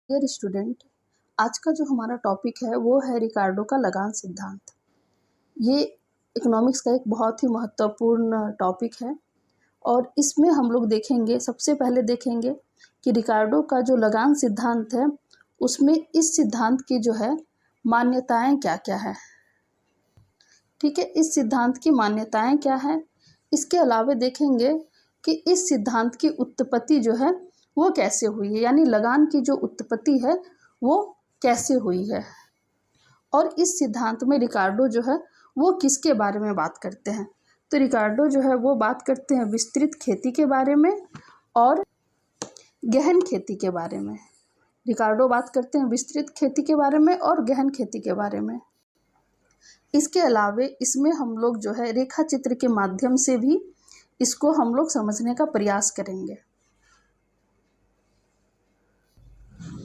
Dear student, आज का जो हमारा टॉपिक है वो है रिकार्डो का लगान सिद्धांत। ये इकोनॉमिक्स का एक बहुत ही महत्वपूर्ण टॉपिक है और इसमें हम लोग देखेंगे, सबसे पहले देखेंगे कि रिकार्डो का जो लगान सिद्धांत है उसमें इस सिद्धांत की जो है मान्यताएं क्या क्या है। ठीक है, इस सिद्धांत की मान्यताएं क्या है। इसके अलावा देखेंगे कि इस सिद्धांत की उत्पत्ति जो है वो कैसे हुई है, यानी लगान की जो उत्पत्ति है वो कैसे हुई है। और इस सिद्धांत में रिकार्डो जो है वो किसके बारे में बात करते हैं। तो रिकार्डो जो है वो बात करते हैं विस्तृत खेती के बारे में और गहन खेती के बारे में। रिकार्डो बात करते हैं विस्तृत खेती के बारे में और गहन खेती के बारे में। इसके अलावे इसमें हम लोग जो है रेखा चित्र के माध्यम से भी इसको हम लोग समझने का प्रयास करेंगे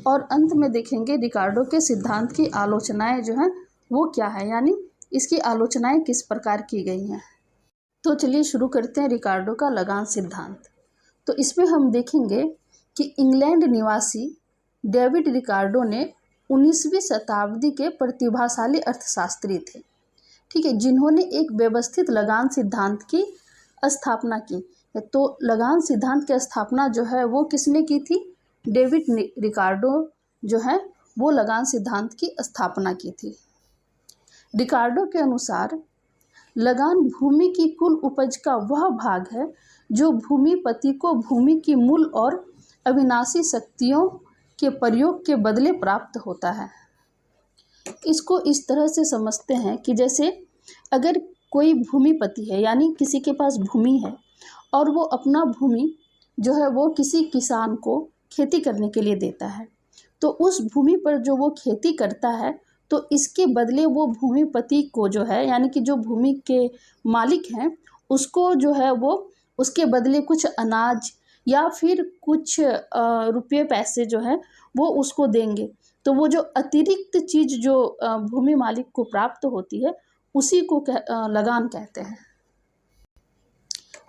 और अंत में देखेंगे रिकार्डो के सिद्धांत की आलोचनाएं जो हैं वो क्या है, यानी इसकी आलोचनाएं किस प्रकार की गई हैं। तो चलिए शुरू करते हैं रिकार्डो का लगान सिद्धांत। तो इसमें हम देखेंगे कि इंग्लैंड निवासी डेविड रिकार्डो ने 19वीं शताब्दी के प्रतिभाशाली अर्थशास्त्री थे, ठीक है, जिन्होंने एक व्यवस्थित लगान सिद्धांत की स्थापना की। तो लगान सिद्धांत की स्थापना जो है वो किसने की थी? डेविड रिकार्डो जो है वो लगान सिद्धांत की स्थापना की थी। रिकार्डो के अनुसार लगान भूमि की कुल उपज का वह भाग है जो भूमिपति को भूमि की मूल और अविनाशी शक्तियों के प्रयोग के बदले प्राप्त होता है। इसको इस तरह से समझते हैं कि जैसे अगर कोई भूमिपति है, यानी किसी के पास भूमि है और वो अपना भूमि जो है वो किसी किसान को खेती करने के लिए देता है, तो उस भूमि पर जो वो खेती करता है तो इसके बदले वो भूमिपति को जो है, यानी कि जो भूमि के मालिक हैं, उसको जो है वो उसके बदले कुछ अनाज या फिर कुछ रुपये पैसे जो है वो उसको देंगे। तो वो जो अतिरिक्त चीज़ जो भूमि मालिक को प्राप्त होती है उसी को लगान कहते हैं।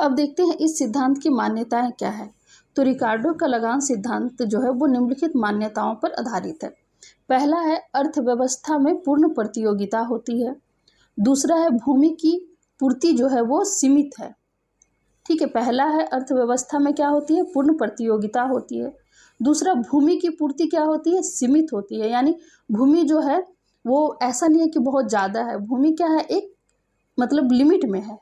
अब देखते हैं इस सिद्धांत की मान्यताएं क्या है। तो रिकार्डो का लगान सिद्धांत जो है वो निम्नलिखित मान्यताओं पर आधारित है। पहला है अर्थव्यवस्था में पूर्ण प्रतियोगिता होती है। दूसरा है भूमि की पूर्ति जो है वो सीमित है। ठीक है, पहला है अर्थव्यवस्था में क्या होती है? पूर्ण प्रतियोगिता होती है। दूसरा, भूमि की पूर्ति क्या होती है? सीमित होती है, यानी भूमि जो है वो ऐसा नहीं है कि बहुत ज़्यादा है, भूमि क्या है, एक मतलब लिमिट में है।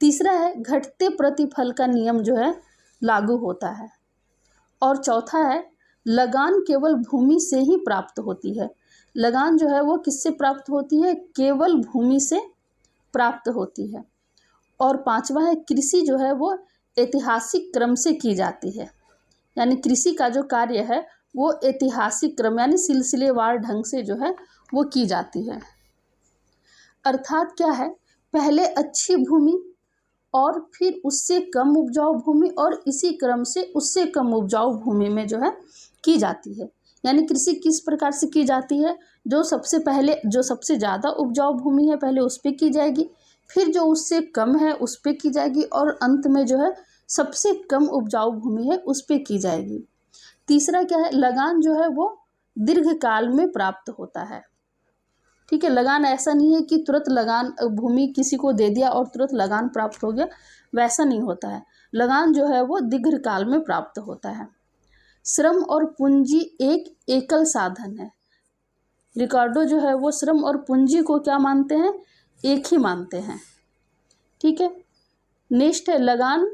तीसरा है घटते प्रतिफल का नियम जो है लागू होता है। और चौथा है लगान केवल भूमि से ही प्राप्त होती है। लगान जो है वो किससे प्राप्त होती है? केवल भूमि से प्राप्त होती है। और पांचवा है कृषि जो है वो ऐतिहासिक क्रम से की जाती है, यानी कृषि का जो कार्य है वो ऐतिहासिक क्रम यानी सिलसिलेवार ढंग से जो है वो की जाती है। अर्थात क्या है, पहले अच्छी भूमि और फिर उससे कम उपजाऊ भूमि और इसी क्रम से उससे कम उपजाऊ भूमि में जो है की जाती है। यानी कृषि किस प्रकार से की जाती है? जो सबसे पहले जो सबसे ज़्यादा उपजाऊ भूमि है पहले उस पर की जाएगी, फिर जो उससे कम है उस पर की जाएगी और अंत में जो है सबसे कम उपजाऊ भूमि है उस पर की जाएगी। तीसरा क्या है, लगान जो है वो दीर्घकाल में प्राप्त होता है। ठीक है, लगान ऐसा नहीं है कि तुरंत लगान भूमि किसी को दे दिया और तुरंत लगान प्राप्त हो गया, वैसा नहीं होता है। लगान जो है वो दीर्घकाल में प्राप्त होता है। श्रम और पूंजी एक एकल साधन है। रिकार्डो जो है वो श्रम और पूंजी को क्या मानते हैं? एक ही मानते हैं। ठीक है, नेक्स्ट है लगान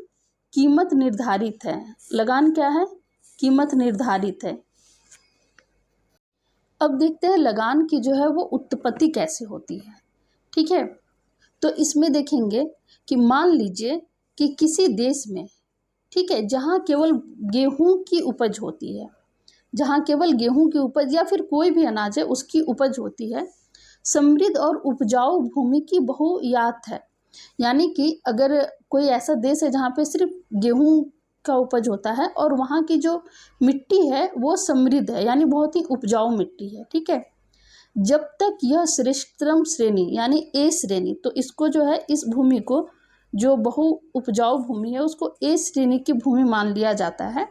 कीमत निर्धारित है। लगान क्या है? कीमत निर्धारित है। अब देखते हैं लगान की जो है वो उत्पत्ति कैसे होती है। ठीक है, तो इसमें देखेंगे कि मान लीजिए कि किसी देश में, ठीक है, जहाँ केवल गेहूं की उपज होती है, जहाँ केवल गेहूं की उपज या फिर कोई भी अनाज है उसकी उपज होती है, समृद्ध और उपजाऊ भूमि की बहुयात है। यानी कि अगर कोई ऐसा देश है जहाँ पे सिर्फ गेहूं का उपज होता है और वहाँ की जो मिट्टी है वो समृद्ध है, यानी बहुत ही उपजाऊ मिट्टी है। ठीक है, जब तक यह श्रेष्ठतम श्रेणी यानी ए श्रेणी, तो इसको जो है इस भूमि को जो बहु उपजाऊ भूमि है उसको ए श्रेणी की भूमि मान लिया जाता है।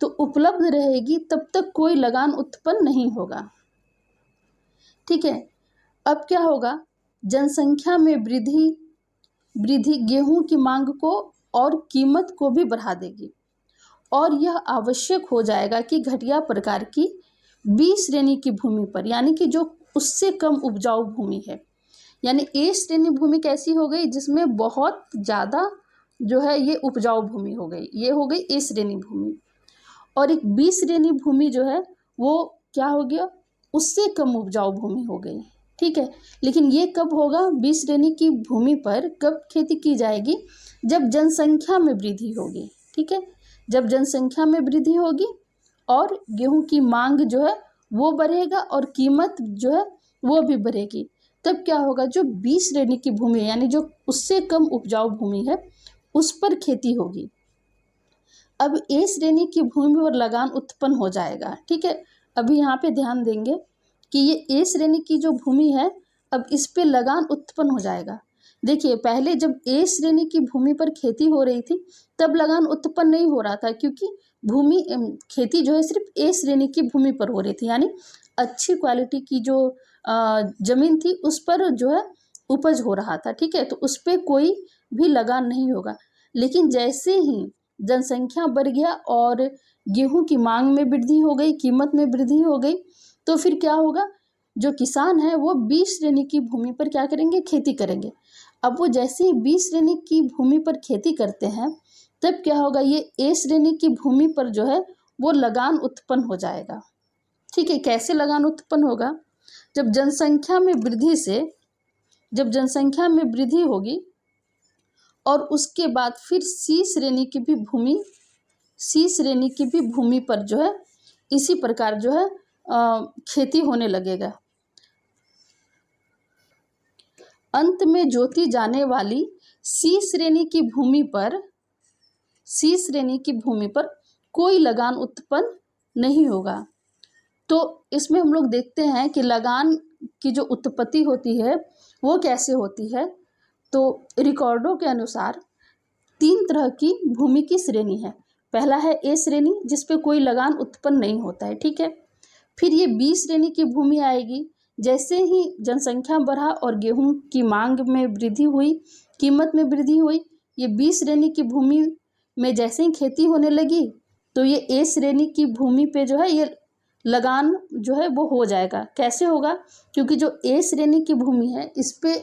तो उपलब्ध रहेगी तब तक कोई लगान उत्पन्न नहीं होगा। ठीक है, अब क्या होगा, जनसंख्या में वृद्धि गेहूं की मांग को और कीमत को भी बढ़ा देगी और यह आवश्यक हो जाएगा कि घटिया प्रकार की बी श्रेणी की भूमि पर, यानी कि जो उससे कम उपजाऊ भूमि है, यानी ए श्रेणी भूमि कैसी हो गई, जिसमें बहुत ज़्यादा जो है ये उपजाऊ भूमि हो गई, ये हो गई ए श्रेणी भूमि। और एक बी श्रेणी भूमि जो है वो क्या हो गया, उससे कम उपजाऊ भूमि हो गई। ठीक है, लेकिन ये कब होगा, बी श्रेणी की भूमि पर कब खेती की जाएगी, जब जनसंख्या में वृद्धि होगी। ठीक है, जब जनसंख्या में वृद्धि होगी और गेहूं की मांग जो है वो बढ़ेगा और कीमत जो है वो भी बढ़ेगी, तब क्या होगा, जो बी श्रेणी की भूमि है यानी जो उससे कम उपजाऊ भूमि है उस पर खेती होगी। अब ए श्रेणी की भूमि पर लगान उत्पन्न हो जाएगा। ठीक है, अभी यहाँ पे ध्यान देंगे कि ये ए श्रेणी की जो भूमि है अब इस पे लगान उत्पन्न हो जाएगा। देखिए, पहले जब ए श्रेणी की भूमि पर खेती हो रही थी तब लगान उत्पन्न नहीं हो रहा था, क्योंकि खेती जो है सिर्फ ए श्रेणी की भूमि पर हो रही थी, यानी अच्छी क्वालिटी की जो जमीन थी उस पर जो है उपज हो रहा था। ठीक है, तो उस पर कोई भी लगान नहीं होगा। लेकिन जैसे ही जनसंख्या बढ़ गया और गेहूं की मांग में वृद्धि हो गई, कीमत में वृद्धि हो गई, तो फिर क्या होगा, जो किसान है वो बी श्रेणी की भूमि पर क्या करेंगे, खेती करेंगे। अब वो जैसे ही बी श्रेणी की भूमि पर खेती करते हैं तब क्या होगा, ये ए श्रेणी की भूमि पर जो है वो लगान उत्पन्न हो जाएगा। ठीक है, कैसे लगान उत्पन्न होगा, जब जनसंख्या में वृद्धि होगी और उसके बाद फिर सी श्रेणी की भी भूमि पर जो है इसी प्रकार जो है खेती होने लगेगा। अंत में जोती जाने वाली सी श्रेणी की भूमि पर कोई लगान उत्पन्न नहीं होगा। तो इसमें हम लोग देखते हैं कि लगान की जो उत्पत्ति होती है वो कैसे होती है। तो रिकॉर्डों के अनुसार 3 तरह की भूमि की श्रेणी है। पहला है ए श्रेणी, जिस पे कोई लगान उत्पन्न नहीं होता है। ठीक है, फिर ये बी श्रेणी की भूमि आएगी, जैसे ही जनसंख्या बढ़ा और गेहूं की मांग में वृद्धि हुई, कीमत में वृद्धि हुई, ये बी श्रेणी की भूमि में जैसे ही खेती होने लगी तो ये ए श्रेणी की भूमि पे जो है ये लगान जो है वो हो जाएगा। कैसे होगा, क्योंकि जो ए श्रेणी की भूमि है इस पे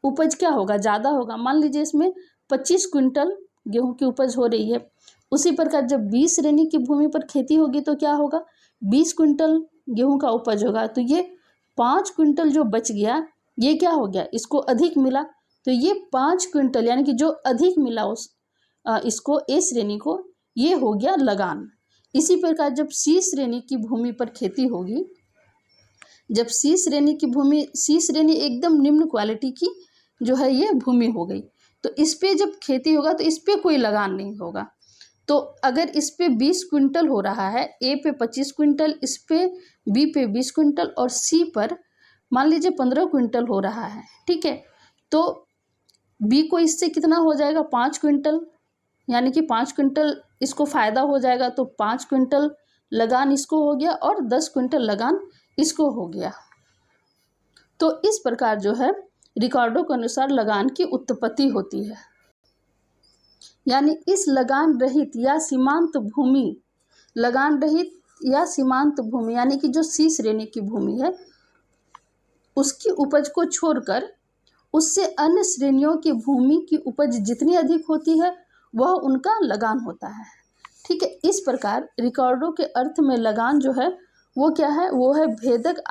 उपज क्या होगा, ज़्यादा होगा। मान लीजिए इसमें 25 क्विंटल गेहूं की उपज हो रही है, उसी प्रकार जब बी श्रेणी की भूमि पर खेती होगी तो क्या होगा, 20 क्विंटल गेहूं का उपज होगा। तो ये 5 क्विंटल जो बच गया ये क्या हो गया, इसको अधिक मिला, तो ये 5 क्विंटल यानी कि जो अधिक मिला इसको ए श्रेणी को, ये हो गया लगान। इसी प्रकार जब सी श्रेणी की भूमि पर खेती होगी, जब सी श्रेणी एकदम निम्न क्वालिटी की जो है ये भूमि हो गई, तो इस पे जब खेती होगा तो इस पे कोई लगान नहीं होगा। तो अगर इस पे 20 क्विंटल हो रहा है, ए पे 25 क्विंटल, इस पे बी पे 20 क्विंटल और सी पर मान लीजिए 15 क्विंटल हो रहा है। ठीक है, तो बी को इससे कितना हो जाएगा, 5 क्विंटल, यानी कि 5 क्विंटल इसको फ़ायदा हो जाएगा, तो 5 क्विंटल लगान इसको हो गया और 10 क्विंटल लगान इसको हो गया। तो इस प्रकार जो है रिकॉर्डों के अनुसार लगान की उत्पत्ति होती है। यानी इस लगान रहित या सीमांत भूमि यानी कि जो सी श्रेणी की भूमि है उसकी उपज को छोड़कर उससे अन्य श्रेणियों की भूमि की उपज जितनी अधिक होती है वह उनका लगान होता है। ठीक है, इस प्रकार रिकॉर्डों के अर्थ में लगान जो है वो क्या है, वो है भेदक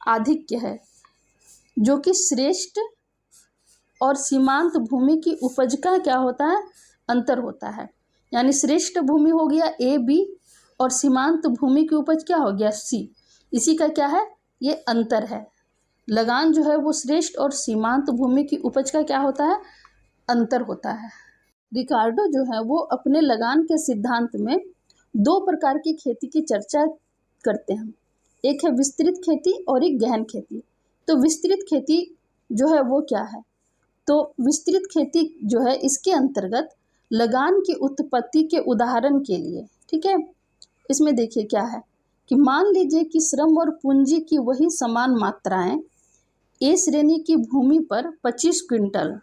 आधिक्य है, जो कि श्रेष्ठ और सीमांत भूमि की उपज का क्या होता है, अंतर होता है। यानी श्रेष्ठ भूमि हो गया ए बी और सीमांत भूमि की उपज क्या हो गया सी, इसी का क्या है, ये अंतर है। लगान जो है वो श्रेष्ठ और सीमांत भूमि की उपज का क्या होता है, अंतर होता है। रिकार्डो जो है वो अपने लगान के सिद्धांत में 2 प्रकार की खेती की चर्चा करते हैं, एक है विस्तृत खेती और एक गहन खेती। तो विस्तृत खेती जो है वो क्या है, तो विस्तृत खेती जो है इसके अंतर्गत लगान की उत्पत्ति के उदाहरण के लिए, ठीक है। इसमें देखिए क्या है कि मान लीजिए कि श्रम और पूंजी की वही समान मात्राएं ए श्रेणी की भूमि पर 25 क्विंटल,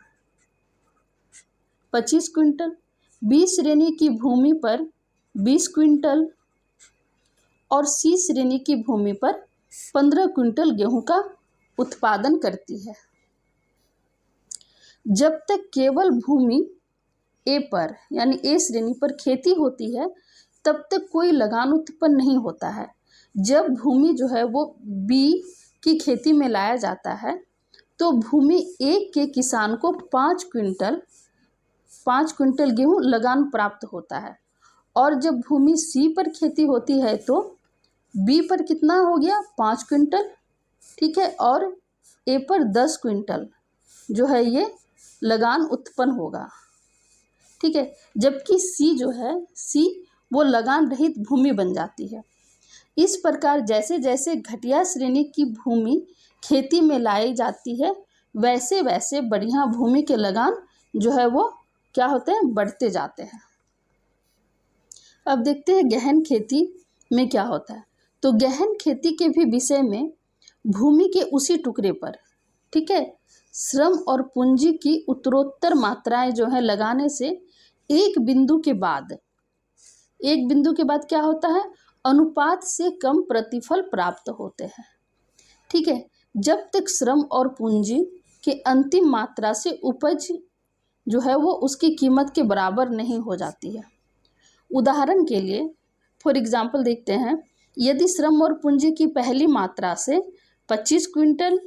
बी श्रेणी की भूमि पर 20 क्विंटल और सी श्रेणी की भूमि पर 15 क्विंटल गेहूं का उत्पादन करती है। जब तक केवल भूमि ए पर यानी ए श्रेणी पर खेती होती है तब तक कोई लगान उत्पन्न नहीं होता है। जब भूमि जो है वो बी की खेती में लाया जाता है तो भूमि ए के किसान को 5 क्विंटल गेहूं लगान प्राप्त होता है और जब भूमि सी पर खेती होती है तो बी पर कितना हो गया 5 क्विंटल, ठीक है, और ए पर 10 क्विंटल जो है ये लगान उत्पन्न होगा, ठीक है। जबकि सी जो है सी वो लगान रहित भूमि बन जाती है। इस प्रकार जैसे जैसे घटिया श्रेणी की भूमि खेती में लाई जाती है वैसे वैसे बढ़िया भूमि के लगान जो है वो क्या होते हैं, बढ़ते जाते हैं। अब देखते हैं गहन खेती में क्या होता है। तो गहन खेती के भी विषय में भूमि के उसी टुकड़े पर, ठीक है, श्रम और पूंजी की उत्तरोत्तर मात्राएं जो है लगाने से एक बिंदु के बाद क्या होता है, अनुपात से कम प्रतिफल प्राप्त होते हैं, ठीक है। जब तक श्रम और पूंजी के अंतिम मात्रा से उपज जो है वो उसकी कीमत के बराबर नहीं हो जाती है। उदाहरण के लिए फॉर एग्जाम्पल देखते हैं, यदि श्रम और पूंजी की पहली मात्रा से 25 क्विंटल,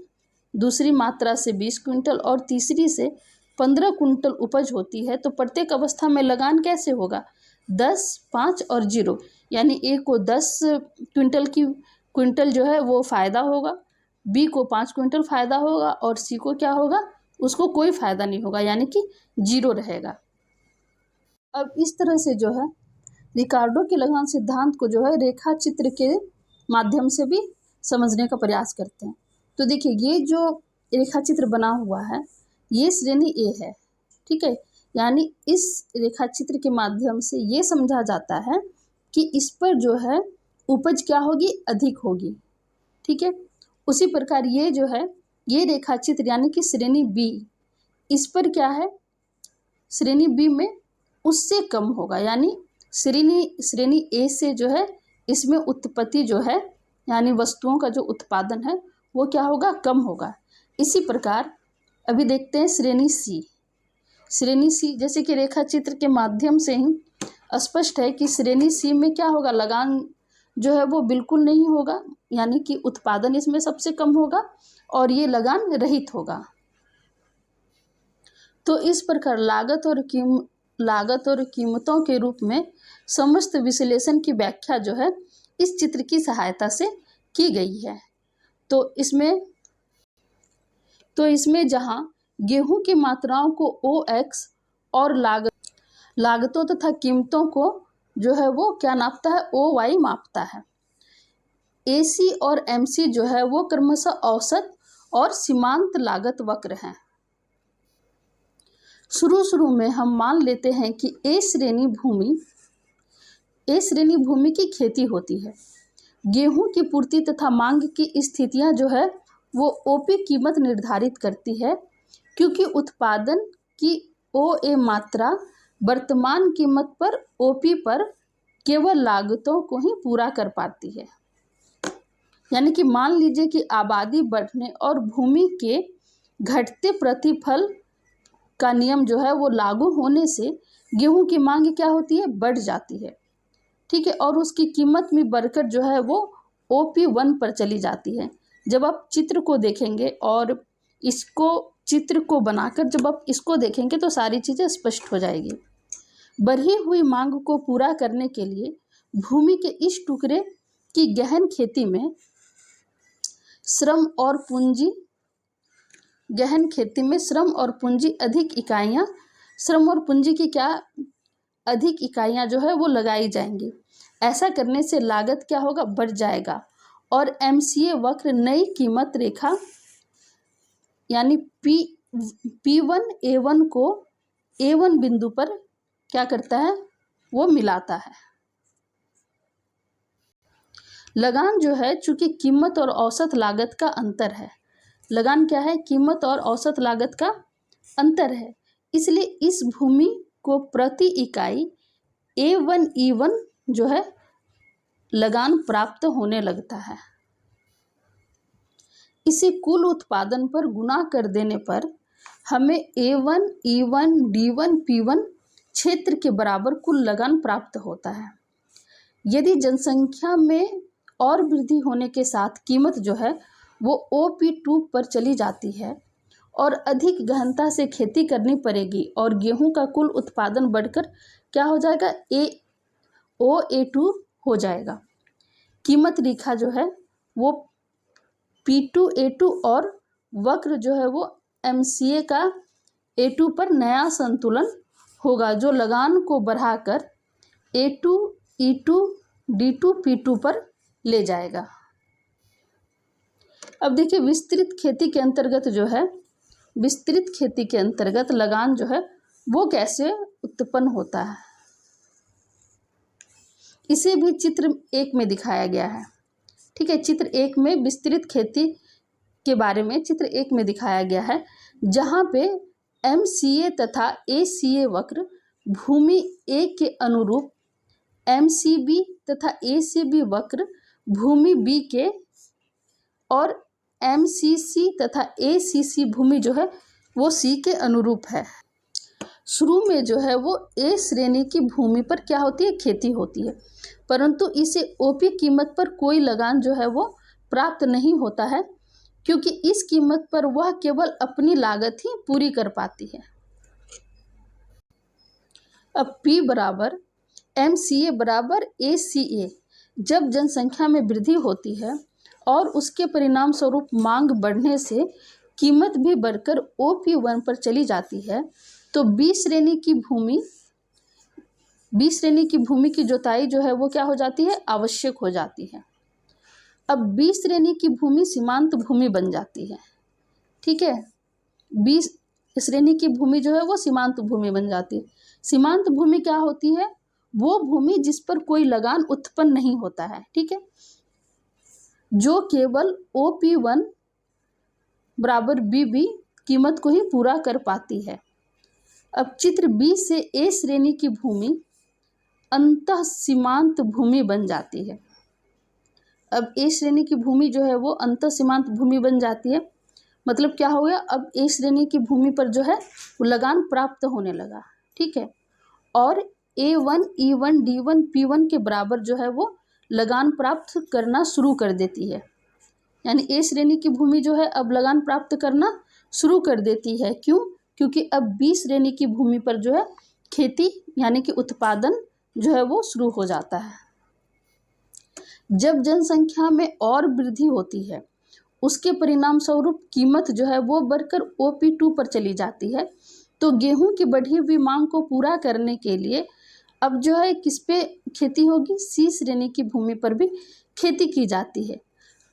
दूसरी मात्रा से 20 क्विंटल और तीसरी से 15 क्विंटल उपज होती है तो प्रत्येक अवस्था में लगान कैसे होगा, 10, 5 और 0, यानी ए को 10 क्विंटल जो है वो फ़ायदा होगा, बी को 5 क्विंटल फ़ायदा होगा और सी को क्या होगा, उसको कोई फ़ायदा नहीं होगा, यानी कि 0 रहेगा। अब इस तरह से जो है रिकार्डो के लगान सिद्धांत को जो है रेखा चित्र के माध्यम से भी समझने का प्रयास करते हैं। तो देखिए ये जो रेखा चित्र बना हुआ है ये श्रेणी ए है, ठीक है, यानी इस रेखा चित्र के माध्यम से ये समझा जाता है कि इस पर जो है उपज क्या होगी, अधिक होगी, ठीक है। उसी प्रकार ये जो है ये रेखा चित्र यानी कि श्रेणी बी, इस पर क्या है, श्रेणी बी में उससे कम होगा, यानी श्रेणी ए से जो है इसमें उत्पत्ति जो है यानी वस्तुओं का जो उत्पादन है वो क्या होगा, कम होगा। इसी प्रकार अभी देखते हैं श्रेणी सी, जैसे कि रेखा चित्र के माध्यम से ही स्पष्ट है कि श्रेणी सी में क्या होगा, लगान जो है वो बिल्कुल नहीं होगा, यानी कि उत्पादन इसमें सबसे कम होगा और ये लगान रहित होगा। तो इस प्रकार लागत और कीमतों के रूप में समस्त विश्लेषण की व्याख्या जो है इस चित्र की सहायता से की गई है। तो इसमें जहां गेहूं की मात्राओं को OX और लागतों तथा कीमतों को जो है वो क्या नापता है, OY मापता है। AC और MC जो है वो क्रमशः औसत और सीमांत लागत वक्र हैं। शुरू में हम मान लेते हैं कि ए श्रेणी भूमि की खेती होती है। गेहूं की पूर्ति तथा मांग की स्थितियां जो है वो ओपी कीमत निर्धारित करती है, क्योंकि उत्पादन की OA मात्रा वर्तमान कीमत पर OP पर केवल लागतों को ही पूरा कर पाती है। यानी कि मान लीजिए कि आबादी बढ़ने और भूमि के घटते प्रतिफल का नियम जो है वो लागू होने से गेहूं की मांग क्या होती है, बढ़ जाती है, ठीक है, और उसकी कीमत में बढ़कर जो है वो OP1 पर चली जाती है। जब आप चित्र को देखेंगे और इसको चित्र को बनाकर जब आप इसको देखेंगे तो सारी चीज़ें स्पष्ट हो जाएगी। बढ़ी हुई मांग को पूरा करने के लिए भूमि के इस टुकड़े की गहन खेती में श्रम और पूंजी अधिक इकाइयाँ जो है वो लगाई जाएंगी। ऐसा करने से लागत क्या होगा, बढ़ जाएगा और MCA वक्र नई कीमत रेखा यानी P1A1 को A1 बिंदु पर क्या करता है, वो मिलाता है। लगान जो है चूंकि कीमत और औसत लागत का अंतर है, लगान क्या है, कीमत और औसत लागत का अंतर है, इसलिए इस भूमि को प्रति इकाई A1E1 जो है लगान प्राप्त होने लगता है। इसे कुल उत्पादन पर गुणा कर देने पर हमें A1, E1, D1, P1 क्षेत्र के बराबर कुल लगान प्राप्त होता है। यदि जनसंख्या में और वृद्धि होने के साथ कीमत जो है वो OP2 पर चली जाती है और अधिक गहनता से खेती करनी पड़ेगी और गेहूं का कुल उत्पादन बढ़कर क्या हो जाएगा, OA2 हो जाएगा। कीमत रेखा जो है वो P2A2 और वक्र जो है वो MCA का A2 पर नया संतुलन होगा जो लगान को बढ़ाकर A2, E2, D2, P2 पर ले जाएगा। अब देखिए विस्तृत खेती के अंतर्गत जो है, विस्तृत खेती के अंतर्गत लगान जो है वो कैसे उत्पन्न होता है, इसे भी चित्र 1 में दिखाया गया है। ठीक है, चित्र 1 में विस्तृत खेती के बारे में चित्र 1 में दिखाया गया है, जहाँ पे MCA तथा ACA वक्र भूमि A के अनुरूप MCB तथा ACB वक्र भूमि B के और MCC तथा ACC भूमि जो है वो C के अनुरूप है। शुरू में जो है वो A श्रेणी की भूमि पर क्या होती है, खेती होती है, परंतु इसे OP कीमत पर कोई लगान जो है वो प्राप्त नहीं होता है, क्योंकि इस कीमत पर वह केवल अपनी लागत ही पूरी कर पाती है। अब P बराबर MCA बराबर ACA जब जनसंख्या में वृद्धि होती है और उसके परिणाम स्वरूप मांग बढ़ने से कीमत भी बढ़कर OP1 पर चली जाती है, तो B श्रेणी की भूमि की जुताई जो है वो क्या हो जाती है, आवश्यक हो जाती है। अब B श्रेणी की भूमि सीमांत भूमि बन जाती है। ठीक है, B श्रेणी की भूमि जो है वो सीमांत भूमि बन जाती है। सीमांत भूमि क्या होती है, वो भूमि जिस पर कोई लगान उत्पन्न नहीं होता है। ठीक है, जो केवल OP1 बराबर BB कीमत को ही पूरा कर पाती है। अब चित्र B से A श्रेणी की भूमि अंतः सीमांत भूमि बन जाती है। अब A श्रेणी की भूमि जो है वो अंतः सीमांत भूमि बन जाती है, मतलब क्या हो गया, अब A श्रेणी की भूमि पर जो है वो लगान प्राप्त होने लगा। ठीक है, और A1, E1, D1, P1 के बराबर जो है वो लगान प्राप्त करना शुरू कर देती है। यानी A श्रेणी की भूमि जो है अब लगान प्राप्त करना शुरू कर देती है। क्यों? क्योंकि अब B श्रेणी की भूमि पर जो है खेती यानी कि उत्पादन जो है वो शुरू हो जाता है। जब जनसंख्या में और वृद्धि होती है, उसके परिणाम स्वरूप कीमत जो है वो बढ़कर OP2 पर चली जाती है, तो गेहूं की बढ़ी हुई मांग को पूरा करने के लिए अब जो है किस पे खेती होगी, C श्रेणी की भूमि पर भी खेती की जाती है।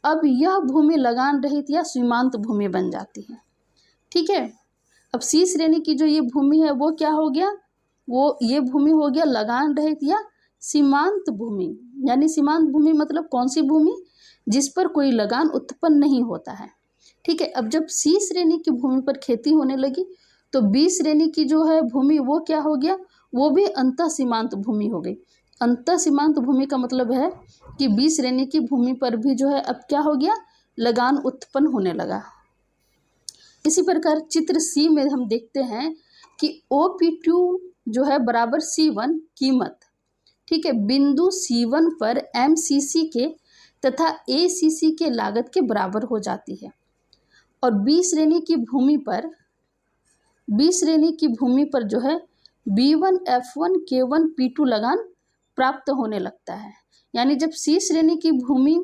अब यह भूमि लगान रहित या सीमांत भूमि बन जाती है। ठीक है, अब C श्रेणी की जो ये भूमि है वो क्या हो गया, वो ये भूमि हो गया लगान रहित या सीमांत भूमि। यानी सीमांत भूमि मतलब कौन सी भूमि, जिस पर कोई लगान उत्पन्न नहीं होता है। ठीक है, अब जब C श्रेणी की भूमि पर खेती होने लगी तो B श्रेणी की जो है भूमि वो क्या हो गया, वो भी अंतः सीमांत भूमि हो गई। अंतः सीमांत भूमि का मतलब है कि B श्रेणी की भूमि पर भी जो है अब क्या हो गया, लगान उत्पन्न होने लगा। इसी प्रकार चित्र C में हम देखते हैं कि OP2 जो है बराबर C1 कीमत, ठीक है, बिंदु C1 पर MCC के तथा ACC के लागत के बराबर हो जाती है और B श्रेणी की भूमि पर जो है B1 F1 K1 P2 लगान प्राप्त होने लगता है। यानी जब C श्रेणी की भूमि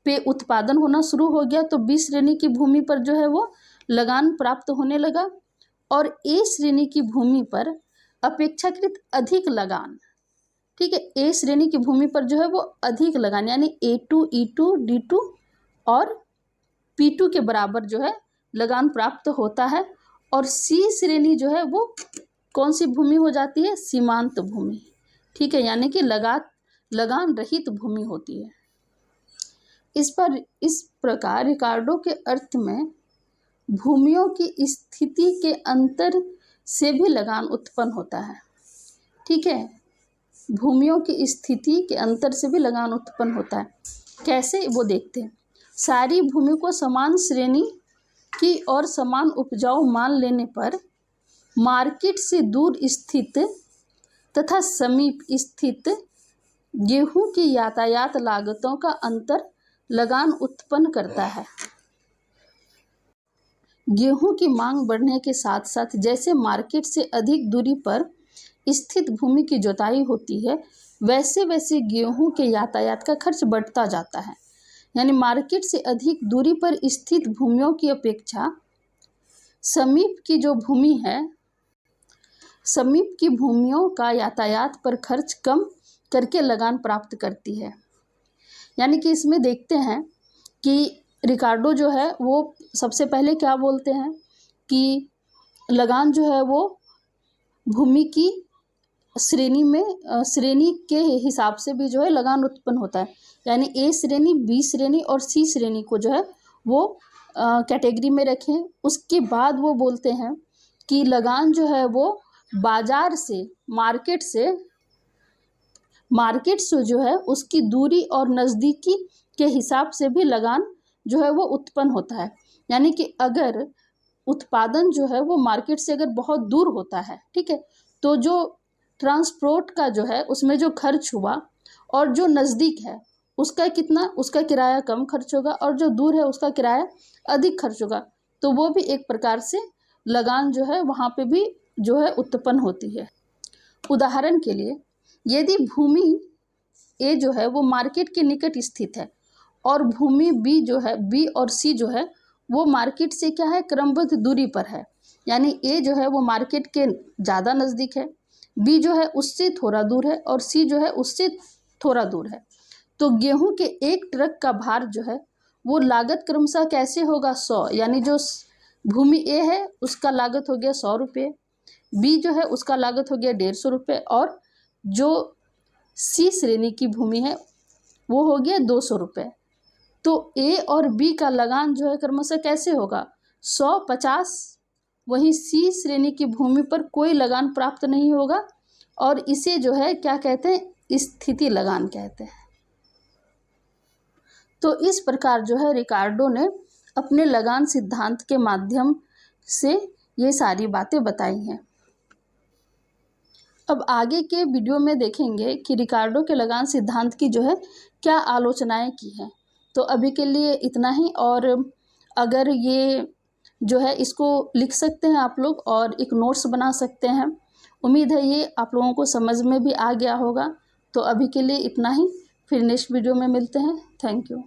पे उत्पादन होना शुरू हो गया तो B श्रेणी की भूमि पर जो है वो लगान प्राप्त होने लगा और A श्रेणी की भूमि पर अपेक्षाकृत अधिक लगान, ठीक है, A श्रेणी की भूमि पर जो है वो अधिक लगान यानी A2, E2, D2 और P2 के बराबर जो है लगान प्राप्त होता है और C श्रेणी जो है वो कौन सी भूमि हो जाती है, सीमांत भूमि। ठीक है, यानी कि लगान रहित भूमि होती है। इस प्रकार रिकार्डो के अर्थ में भूमियों की स्थिति के अंतर से भी लगान उत्पन्न होता है। ठीक है, भूमियों की स्थिति के अंतर से भी लगान उत्पन्न होता है। कैसे, वो देखते हैं। सारी भूमि को समान श्रेणी की और समान उपजाऊ मान लेने पर मार्केट से दूर स्थित तथा समीप स्थित गेहूं की यातायात लागतों का अंतर लगान उत्पन्न करता है। गेहूं की मांग बढ़ने के साथ साथ जैसे मार्केट से अधिक दूरी पर स्थित भूमि की जुताई होती है, वैसे वैसे गेहूं के यातायात का खर्च बढ़ता जाता है। यानी मार्केट से अधिक दूरी पर स्थित भूमियों की अपेक्षा समीप की जो भूमि है, समीप की भूमियों का यातायात पर खर्च कम करके लगान प्राप्त करती है। यानी कि इसमें देखते हैं कि रिकार्डो जो है वो सबसे पहले क्या बोलते हैं कि लगान जो है वो भूमि की श्रेणी के हिसाब से भी जो है लगान उत्पन्न होता है। यानी ए श्रेणी, बी श्रेणी और सी श्रेणी को जो है वो कैटेगरी में रखें। उसके बाद वो बोलते हैं कि लगान जो है वो बाजार से, मार्केट से जो है उसकी दूरी और नज़दीकी के हिसाब से भी लगान जो है वो उत्पन्न होता है। यानी कि अगर उत्पादन जो है वो मार्केट से अगर बहुत दूर होता है, ठीक है, तो जो ट्रांसपोर्ट का जो है उसमें जो खर्च हुआ, और जो नज़दीक है उसका कितना, उसका किराया कम खर्च होगा, और जो दूर है उसका किराया अधिक खर्च होगा। तो वो भी एक प्रकार से लगान जो है वहाँ पे भी जो है उत्पन्न होती है। उदाहरण के लिए, यदि भूमि ए जो है वो मार्केट के निकट स्थित है और भूमि बी जो है, बी और सी जो है वो मार्केट से क्या है, क्रमबद्ध दूरी पर है। यानी ए जो है वो मार्केट के ज़्यादा नज़दीक है, बी जो है उससे थोड़ा दूर है, और सी जो है उससे थोड़ा दूर है। तो गेहूं के एक ट्रक का भार जो है वो लागत क्रमशः कैसे होगा, 100। यानी जो भूमि ए है उसका लागत हो गया 100 रुपये, बी जो है उसका लागत हो गया 150 रुपये, और जो सी श्रेणी की भूमि है वो हो गया 200 रुपये। तो ए और बी का लगान जो है क्रमशः कैसे होगा, 100, 50। वहीं सी श्रेणी की भूमि पर कोई लगान प्राप्त नहीं होगा, और इसे जो है क्या कहते हैं, स्थिति लगान कहते हैं। तो इस प्रकार जो है रिकार्डो ने अपने लगान सिद्धांत के माध्यम से ये सारी बातें बताई हैं। अब आगे के वीडियो में देखेंगे कि रिकार्डो के लगान सिद्धांत की जो है क्या आलोचनाएं की हैं। तो अभी के लिए इतना ही, और अगर ये जो है इसको लिख सकते हैं आप लोग और एक नोट्स बना सकते हैं। उम्मीद है ये आप लोगों को समझ में भी आ गया होगा। तो अभी के लिए इतना ही, फिर नेक्स्ट वीडियो में मिलते हैं। Thank you.